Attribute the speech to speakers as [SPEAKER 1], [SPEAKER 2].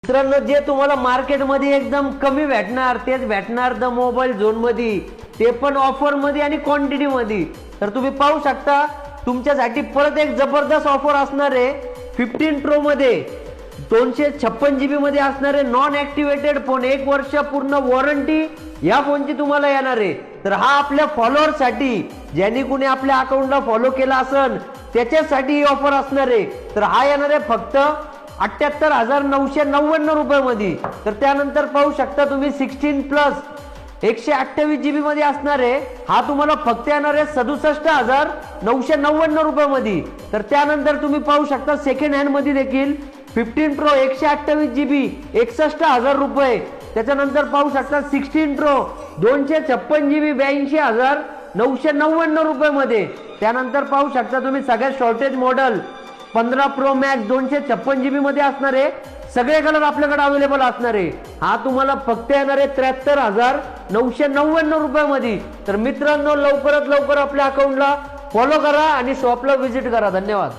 [SPEAKER 1] मित्रांनो, जे तुम्हाला मार्केटमध्ये एकदम कमी भेटणार तेच भेटणार द मोबाईल झोन मध्ये, ते पण ऑफर मध्ये आणि क्वांटिटी मध्ये। तर तुम्ही पाहू शकता तुमच्यासाठी परत एक जबरदस्त ऑफर असणार आहे। 15 प्रो मध्ये 256 GB मध्ये असणार आहे नॉन ऍक्टिव्हेटेड फोन, 1 वर्ष पूर्ण वॉरंटी या फोनची तुम्हाला येणार आहे। तर हा आपल्या फॉलोअर साठी, ज्यांनी कुणी आपल्या अकाउंटला फॉलो केला असेल त्याच्यासाठी ही ऑफर असणार आहे। तर हा येणार आहे फक्त 78,999 रुपयामध्ये। तर त्यानंतर पाहू शकता तुम्ही 16+ 128 GB मध्ये असणार आहे, हा तुम्हाला फक्त येणार आहे 67,999 रुपयामध्ये। तर त्यानंतर तुम्ही पाहू शकता सेकंड हँड मध्ये देखील 15 प्रो 128 GB 61,000 रुपये। त्याच्यानंतर पाहू शकता 16 प्रो 256 GB 82,999 रुपयामध्ये। त्यानंतर पाहू शकता तुम्ही सगळ्यात shortage model 15 pro max 256 GB मध्ये असणार आहे, सगळे कलर आपल्याकडे अवेलेबल असणार आहे। हा तुम्हाला फक्त येणार आहे 73,999 रुपयामध्ये। तर मित्रांनो, लवकरात लवकर आपल्या अकाउंटला फॉलो करा आणि शॉपला व्हिजिट करा। धन्यवाद।